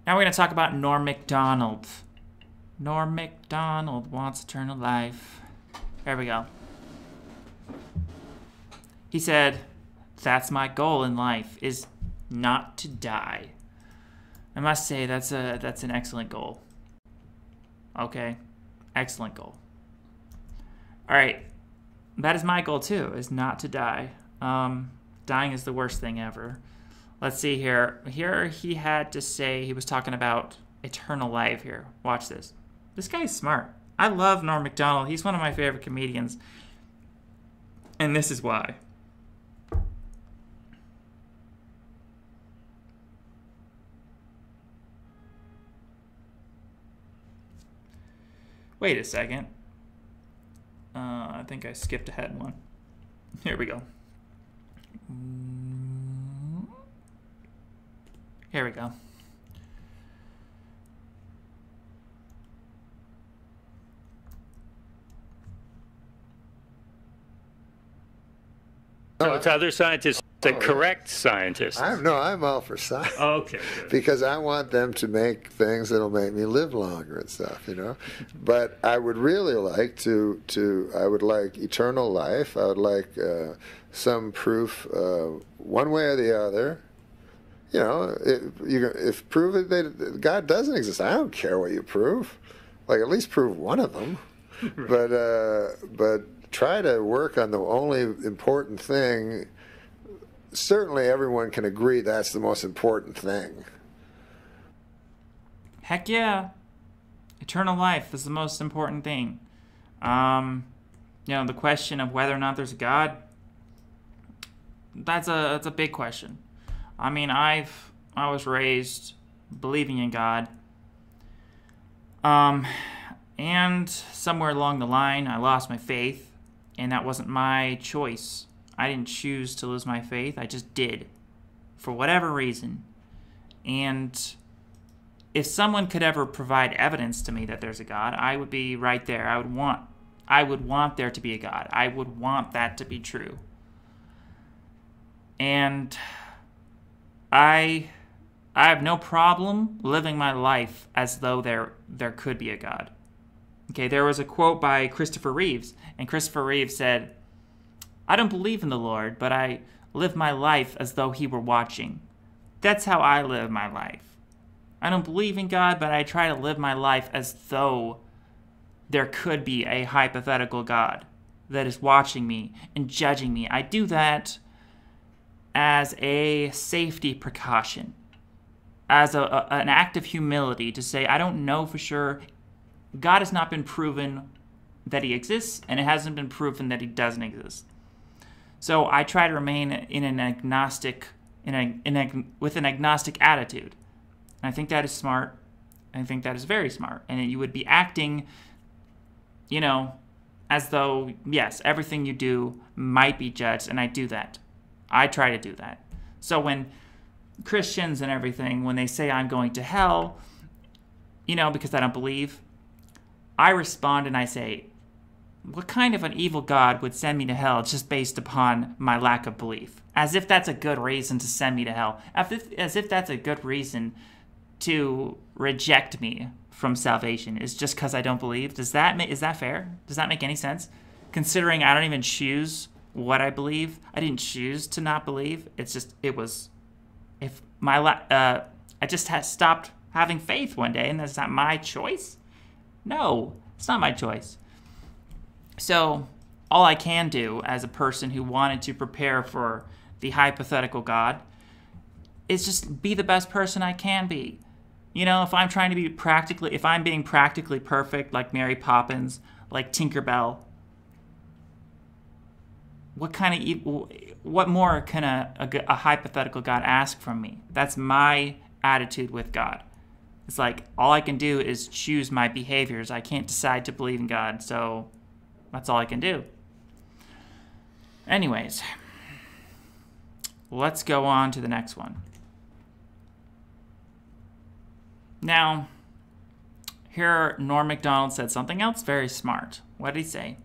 Now we're going to talk about Norm Macdonald. Norm Macdonald wants eternal life. There we go. He said, that's my goal in life, is not to die. I must say, that's an excellent goal. Okay? Excellent goal. Alright. That is my goal, too, is not to die. Dying is the worst thing ever. Let's see here. Here he had to say, he was talking about eternal life here. Watch this. This guy is smart. I love Norm Macdonald. He's one of my favorite comedians. And this is why. Wait a second. I think I skipped ahead one. Here we go. Here we go. No, it's other scientists, the correct scientists. I'm all for science. Okay, good. Because I want them to make things that'll make me live longer and stuff, you know. But I would really like I would like eternal life. I would like some proof one way or the other. You know, if prove it that God doesn't exist, I don't care what you prove. Like, at least prove one of them. Right. But try to work on the only important thing. Certainly everyone can agree that's the most important thing. Heck yeah. Eternal life is the most important thing. You know, the question of whether or not there's a God, that's a big question. I mean, I was raised believing in God. And somewhere along the line, I lost my faith, and that wasn't my choice. I didn't choose to lose my faith. I just did, for whatever reason. And if someone could ever provide evidence to me that there's a God, I would be right there. I would want there to be a God. I would want that to be true. And I have no problem living my life as though there could be a God. Okay, there was a quote by Christopher Reeves, and Christopher Reeves said, I don't believe in the Lord, but I live my life as though he were watching. That's how I live my life. I don't believe in God, but I try to live my life as though there could be a hypothetical God that is watching me and judging me. I do that as a safety precaution, as an act of humility to say, I don't know for sure. God has not been proven that he exists, and it hasn't been proven that he doesn't exist. So I try to remain in an agnostic, with an agnostic attitude. And I think that is smart. I think that is very smart. And you would be acting, you know, as though, yes, everything you do might be judged, and I do that. I try to do that. So when Christians and everything, when they say I'm going to hell, you know, because I don't believe, I respond and I say, what kind of an evil God would send me to hell just based upon my lack of belief? As if that's a good reason to send me to hell. As if that's a good reason to reject me from salvation is just because I don't believe. Is that fair? Does that make any sense? Considering I don't even choose what I believe. I didn't choose to not believe. It's just, it was, if my, I just had stopped having faith one day, and that's not my choice. No, it's not my choice. So all I can do as a person who wanted to prepare for the hypothetical God is just be the best person I can be. You know, if I'm trying to be if I'm being practically perfect, like Mary Poppins, like Tinkerbell, what more can a hypothetical God ask from me? That's my attitude with God. It's like, all I can do is choose my behaviors. I can't decide to believe in God, so that's all I can do. Anyways, let's go on to the next one. Now, here Norm Macdonald said something else very smart. What did he say?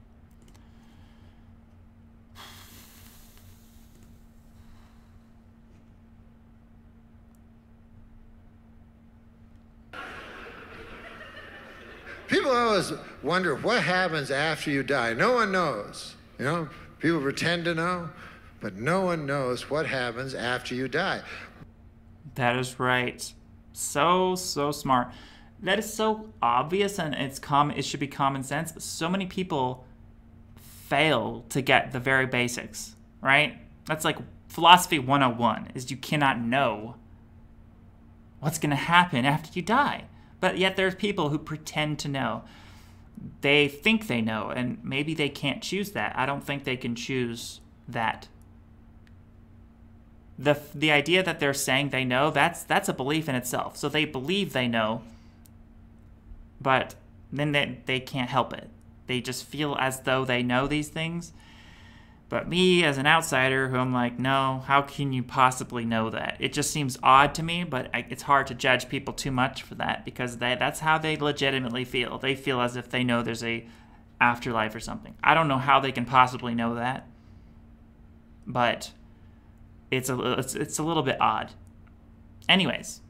People always wonder what happens after you die. No one knows. You know, people pretend to know, but no one knows what happens after you die. That is right. So smart. That is so obvious, and it should be common sense, but so many people fail to get the very basics, right? That's like philosophy 101, is you cannot know what's going to happen after you die. But yet there's people who pretend to know. They think they know, and maybe they can't choose that. I don't think they can choose that. The idea that they're saying they know, that's a belief in itself. So they believe they know, but then they can't help it. They just feel as though they know these things. But me, as an outsider, who I'm like, no, how can you possibly know that? It just seems odd to me, but it's hard to judge people too much for that, because that's how they legitimately feel. They feel as if they know there's a afterlife or something. I don't know how they can possibly know that, but it's a little bit odd. Anyways,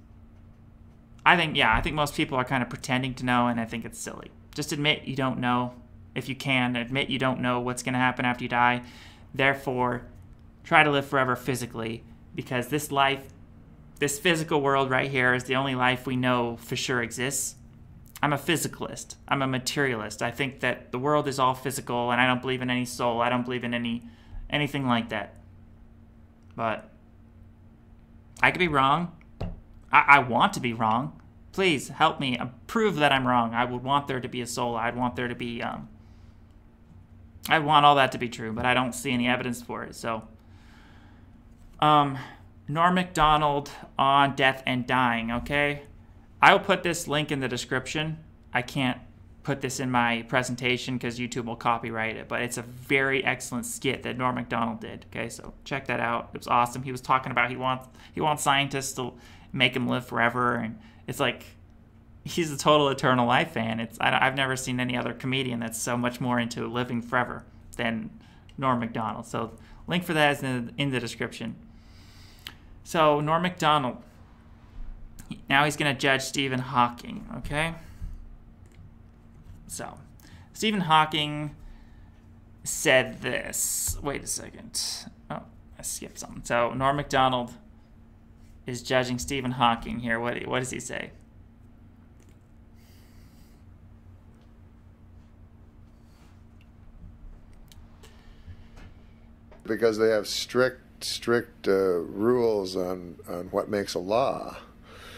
I think most people are kind of pretending to know, and I think it's silly. Just admit you don't know. If you can, admit you don't know what's going to happen after you die. Therefore, try to live forever physically, because this physical world right here is the only life we know for sure exists. I'm a physicalist. I'm a materialist. I think that the world is all physical, and I don't believe in any soul. I don't believe in anything like that. But I could be wrong. I want to be wrong. Please help me prove that I'm wrong. I would want there to be a soul. I'd want there to be I want all that to be true, but I don't see any evidence for it. So, Norm Macdonald on death and dying, okay? I will put this link in the description. I can't put this in my presentation because YouTube will copyright it, but it's a very excellent skit that Norm Macdonald did, okay? So check that out. It was awesome. He was talking about he wants scientists to make him live forever, and it's like, he's a total eternal life fan. I've never seen any other comedian that's so much more into living forever than Norm Macdonald. So link for that is in the description. So Norm Macdonald, now he's going to judge Stephen Hawking, okay? So Stephen Hawking said this. Wait a second. Oh, I skipped something. So Norm Macdonald is judging Stephen Hawking here. What does he say? Because they have strict rules on what makes a law.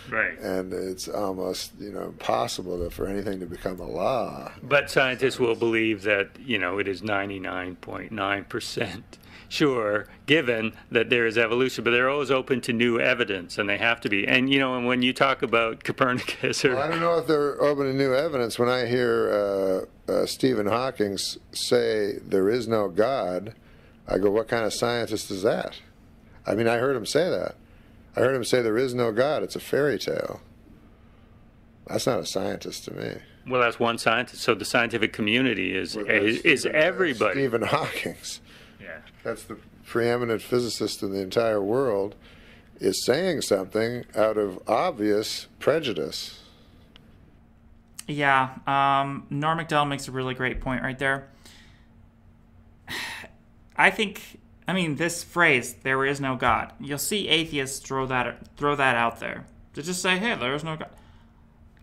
Right. And it's almost, impossible for anything to become a law. But scientists will believe that, it is 99.9% sure, given that there is evolution. But they're always open to new evidence, and they have to be. And, and when you talk about Copernicus or... Well, I don't know if they're open to new evidence. When I hear Stephen Hawking say there is no God, I go, what kind of scientist is that? I mean, I heard him say that. I heard him say there is no God. It's a fairy tale. That's not a scientist to me. Well, that's one scientist. So the scientific community is everybody. Stephen Hawking's. Yeah. That's the preeminent physicist in the entire world, is saying something out of obvious prejudice. Yeah, Norm Macdonald makes a really great point right there. This phrase, there is no God, you'll see atheists throw that out there to just say, hey, there is no God.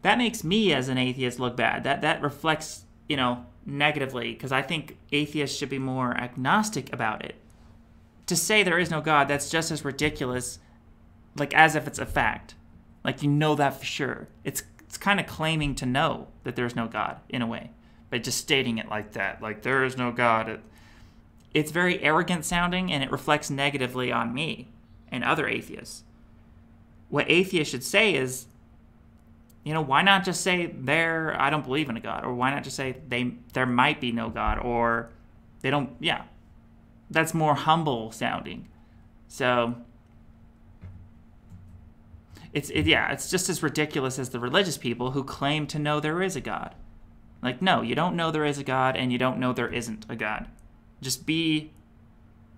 That makes me as an atheist look bad. That reflects, negatively, because I think atheists should be more agnostic about it. To say there is no God, that's just as ridiculous, like as if it's a fact. Like that for sure. It's kind of claiming to know that there's no God in a way, by just stating it like that, like there is no God. It's very arrogant sounding, and it reflects negatively on me and other atheists. What atheists should say is, why not just say I don't believe in a God, or why not just say there might be no God, or they don't, yeah. That's more humble sounding. So it's just as ridiculous as the religious people who claim to know there is a God. Like, no, you don't know there is a God, and you don't know there isn't a God. Just be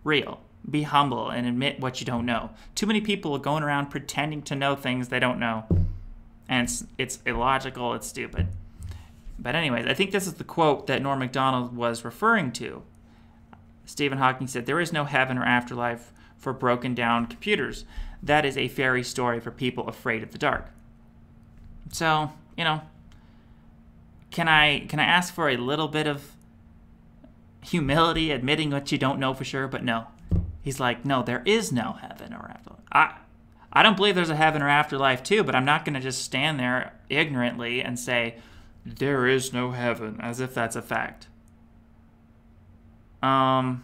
real, be humble, and admit what you don't know. Too many people are going around pretending to know things they don't know, and it's illogical, it's stupid. But anyways, I think this is the quote that Norm Macdonald was referring to. Stephen Hawking said, "There is no heaven or afterlife for broken down computers. That is a fairy story for people afraid of the dark." So, can I ask for a little bit of humility, admitting what you don't know for sure? But no. He's like, no, there is no heaven or afterlife. I don't believe there's a heaven or afterlife too, but I'm not going to just stand there ignorantly and say, there is no heaven, as if that's a fact. No.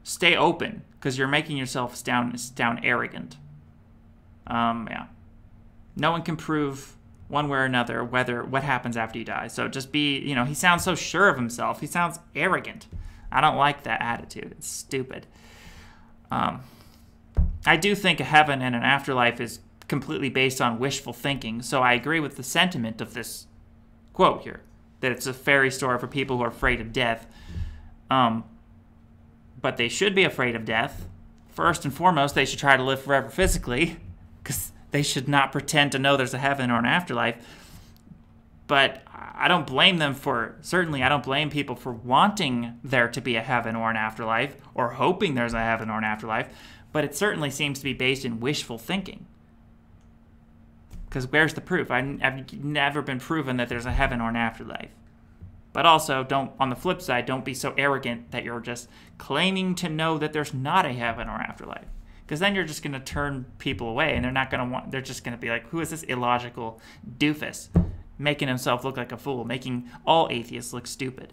Stay open, because you're making yourself sound arrogant. Yeah. No one can prove one way or another what happens after you die. So just be, he sounds so sure of himself. He sounds arrogant. I don't like that attitude. It's stupid. I do think a heaven and an afterlife is completely based on wishful thinking, so I agree with the sentiment of this quote here, that it's a fairy story for people who are afraid of death. But they should be afraid of death. First and foremost, they should try to live forever physically, because they should not pretend to know there's a heaven or an afterlife. But I don't blame them I don't blame people for wanting there to be a heaven or an afterlife, or hoping there's a heaven or an afterlife, but it certainly seems to be based in wishful thinking. Because where's the proof? I've never been proven that there's a heaven or an afterlife. But also, on the flip side, don't be so arrogant that you're just claiming to know that there's not a heaven or afterlife. Because then you're just going to turn people away, and they're just going to be like, who is this illogical doofus? Making himself look like a fool, making all atheists look stupid.